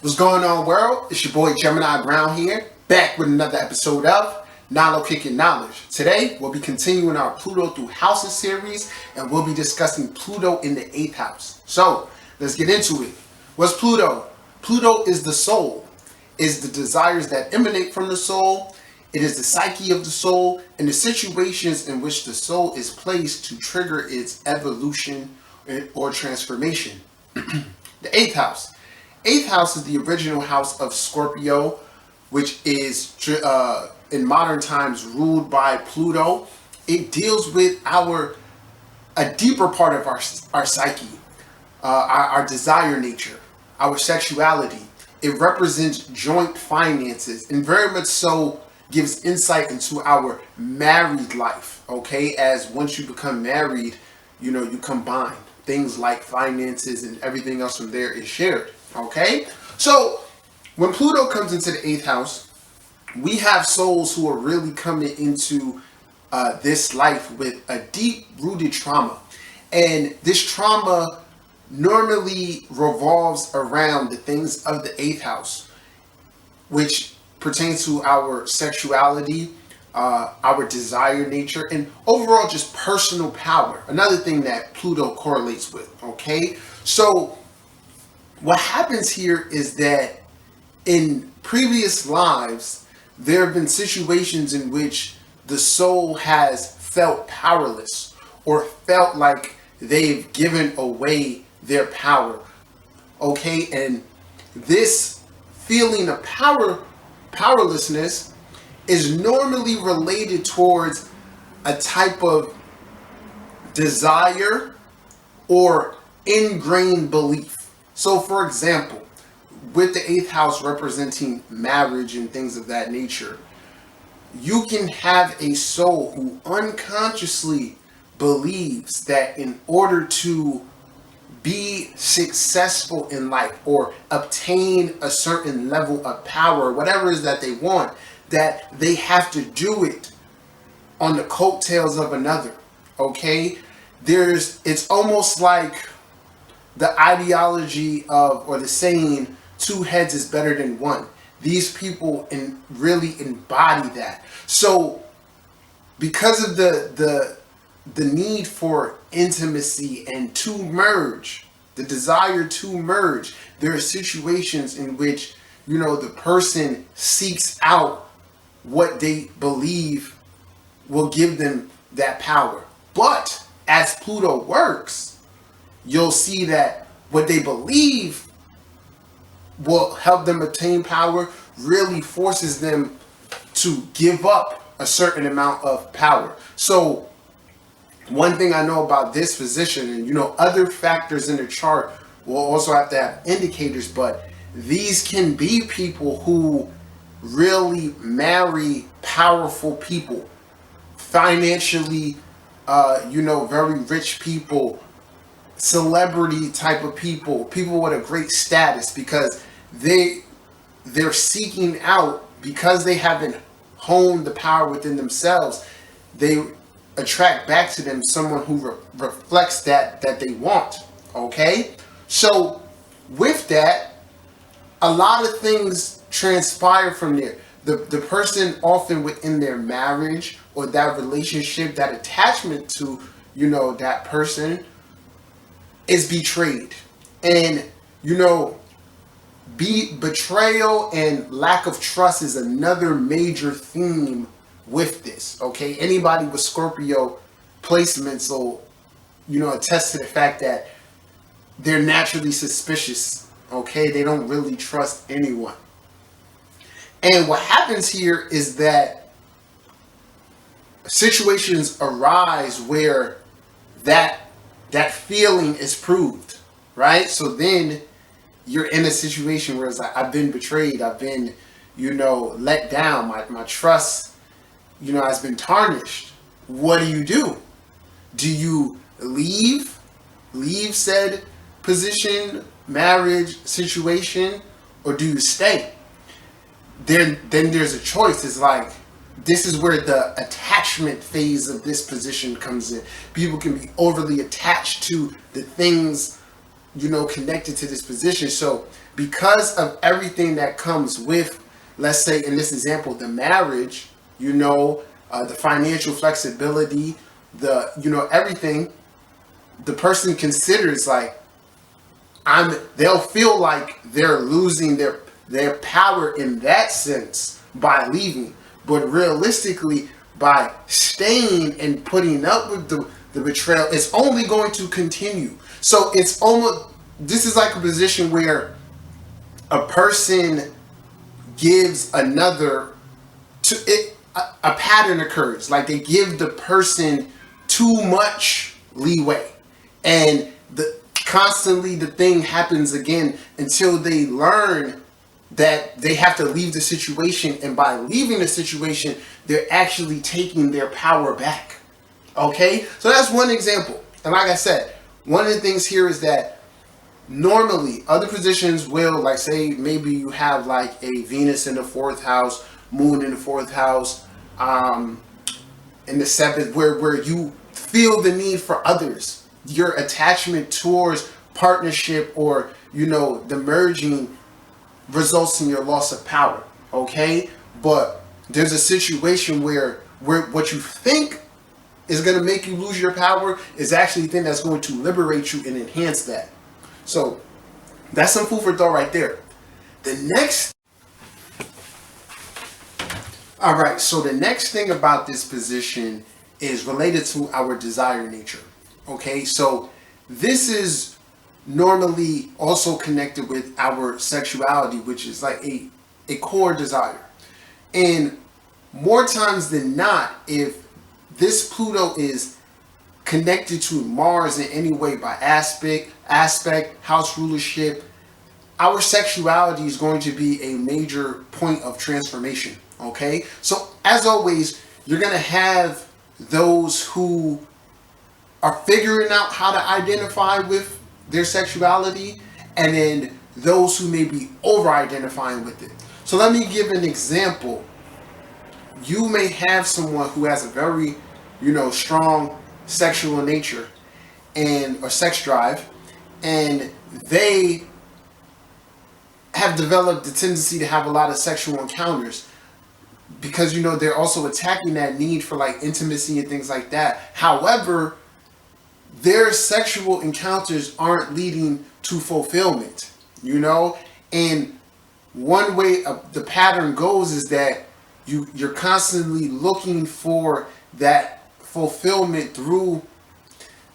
What's going on, world? It's your boy Gemini Brown here, back with another episode of Natal Kicking Knowledge. Today, we'll be continuing our Pluto through houses series, and we'll be discussing Pluto in the 8th house. So, let's get into it. What's Pluto? Pluto is the soul, is the desires that emanate from the soul. It is the psyche of the soul and the situations in which the soul is placed to trigger its evolution or transformation. The 8th house. 8th house is the original house of Scorpio, which is in modern times ruled by Pluto. It deals with a deeper part of our psyche, our desire nature, our sexuality. It represents joint finances and very much so gives insight into our married life. Okay, as once you become married, you combine things like finances and everything else from there is shared. Okay, so when Pluto comes into the 8th house, we have souls who are really coming into this life with a deep-rooted trauma. And this trauma normally revolves around the things of the 8th house, which pertains to our sexuality, our desire nature, and overall just personal power. Another thing that Pluto correlates with, okay? So what happens here is that in previous lives, there have been situations in which the soul has felt powerless or felt like they've given away their power. Okay, and this feeling of powerlessness is normally related towards a type of desire or ingrained belief. So, for example, with the 8th house representing marriage and things of that nature, you can have a soul who unconsciously believes that in order to be successful in life or obtain a certain level of power, whatever it is that they want, that they have to do it on the coattails of another. Okay? It's almost like the ideology of, or the saying, 2 heads is better than 1. These people really embody that. So because of the need for intimacy and to merge, the desire to merge, there are situations in which, the person seeks out what they believe will give them that power. But as Pluto works, you'll see that what they believe will help them attain power really forces them to give up a certain amount of power. So one thing I know about this position, and other factors in the chart will also have to have indicators, but these can be people who really marry powerful people, financially, very rich people, celebrity type of people with a great status, because they're seeking out, because they haven't honed the power within themselves, they attract back to them someone who reflects that they want. Okay, so with that, a lot of things transpire from there. The person often within their marriage or that relationship, that attachment to that person, is betrayed. And betrayal and lack of trust is another major theme with this. Okay, anybody with Scorpio placements will attest to the fact that they're naturally suspicious. Okay, they don't really trust anyone. And what happens here is that situations arise where that feeling is proved, right? So then you're in a situation where it's like, I've been betrayed, I've been, let down, my trust, has been tarnished. What do? Do you leave said position, marriage, situation, or do you stay? Then there's a choice. It's like, this is where the attachment phase of this position comes in. People can be overly attached to the things connected to this position. So because of everything that comes with, let's say in this example, the marriage, the financial flexibility, everything, the person considers like, they'll feel like they're losing their power in that sense by leaving. But realistically, by staying and putting up with the betrayal, it's only going to continue. So this is like a position where a person gives another to it. A pattern occurs, like they give the person too much leeway, and constantly the thing happens again until they learn that they have to leave the situation, and by leaving the situation, they're actually taking their power back. Okay, so that's one example. And like I said, one of the things here is that normally other positions will, like, say maybe you have like a Venus in the 4th house, Moon in the 4th house, in the 7th, where you feel the need for others. Your attachment towards partnership or the merging results in your loss of power. Okay, but there's a situation where what you think is going to make you lose your power is actually the thing that's going to liberate you and enhance that. So that's some food for thought right there. Alright, so the next thing about this position is related to our desire nature. Okay, so this is normally also connected with our sexuality, which is like a core desire. And more times than not, if this Pluto is connected to Mars in any way by aspect, house rulership, our sexuality is going to be a major point of transformation. Okay, so as always, you're going to have those who are figuring out how to identify with their sexuality, and then those who may be over-identifying with it. So let me give an example. You may have someone who has a very, strong sexual nature or sex drive, and they have developed the tendency to have a lot of sexual encounters because, they're also attacking that need for like intimacy and things like that. However, their sexual encounters aren't leading to fulfillment, and one way the pattern goes is that you're constantly looking for that fulfillment through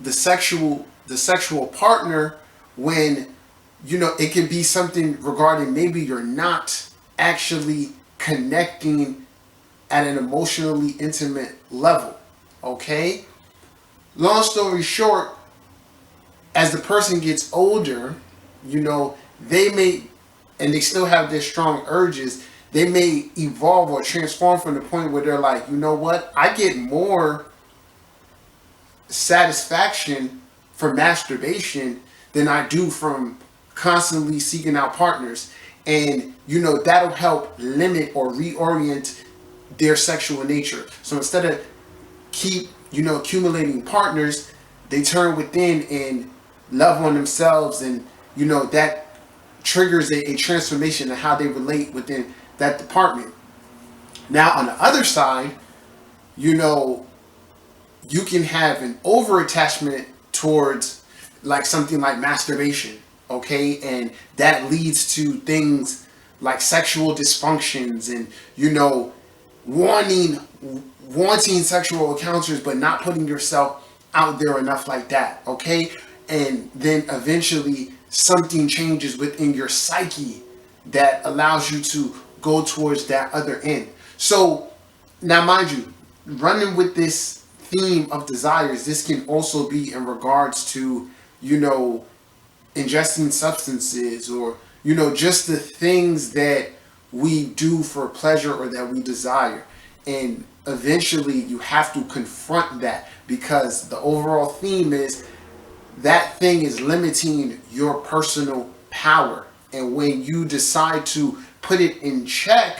the sexual partner, when it can be something regarding maybe you're not actually connecting at an emotionally intimate level. Okay, long story short, as the person gets older, they may, and they still have their strong urges, they may evolve or transform from the point where they're like, what, I get more satisfaction from masturbation than I do from constantly seeking out partners. And that'll help limit or reorient their sexual nature. So instead of keep accumulating partners, they turn within and love on themselves, and that triggers a transformation in how they relate within that department. Now on the other side, you can have an over attachment towards like something like masturbation. Okay, and that leads to things like sexual dysfunctions and wanting sexual encounters but not putting yourself out there enough like that. Okay, and then eventually something changes within your psyche that allows you to go towards that other end. So now, mind you, running with this theme of desires, this can also be in regards to ingesting substances, or just the things that we do for pleasure or that we desire. And eventually you have to confront that, because the overall theme is that thing is limiting your personal power. And when you decide to put it in check,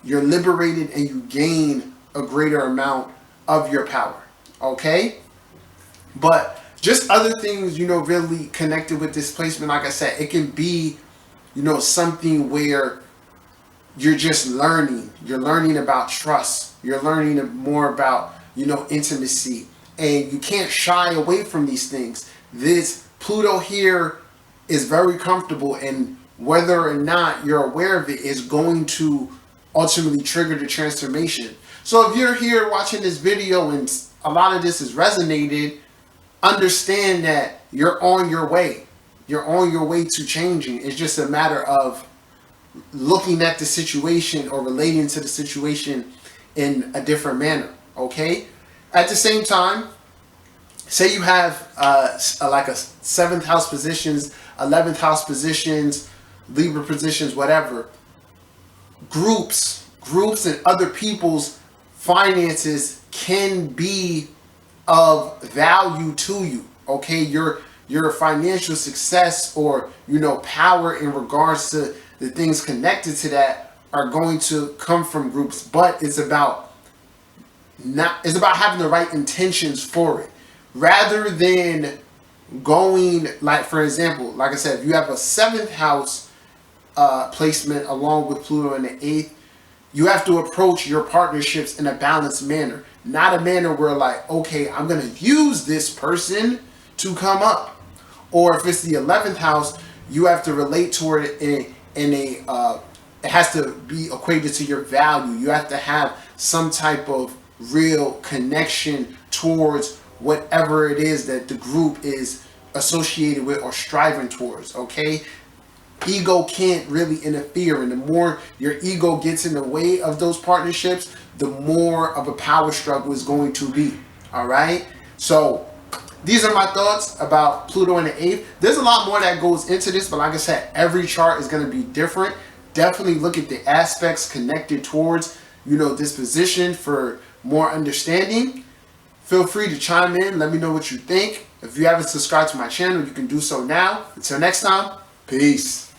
you're liberated and you gain a greater amount of your power. Okay? But just other things, really connected with this placement. Like I said, it can be, something where you're just learning. You're learning about trust. You're learning more about, intimacy. And you can't shy away from these things. This Pluto here is very comfortable, and whether or not you're aware of it is going to ultimately trigger the transformation. So if you're here watching this video and a lot of this has resonated, understand that you're on your way. You're on your way to changing. It's just a matter of looking at the situation or relating to the situation in a different manner. Okay? At the same time, say you have like a 7th house positions, 11th house positions, Libra positions, whatever. Groups and other people's finances can be of value to you. Okay, your financial success or power in regards to the things connected to that are going to come from groups, but it's about having the right intentions for it, rather than going, like, for example, like I said, if you have a 7th house placement along with Pluto in the 8th, you have to approach your partnerships in a balanced manner. Not a manner where, like, okay, I'm going to use this person to come up. Or if it's the 11th house, you have to relate toward it in a, it has to be equated to your value. You have to have some type of real connection towards whatever it is that the group is associated with or striving towards, okay? Ego can't really interfere, and the more your ego gets in the way of those partnerships, the more of a power struggle is going to be. All right, so these are my thoughts about Pluto in the 8th. There's a lot more that goes into this, but like I said, every chart is going to be different. Definitely look at the aspects connected towards this position for more understanding. Feel free to chime in, let me know what you think. If you haven't subscribed to my channel, you can do so now. Until next time, peace.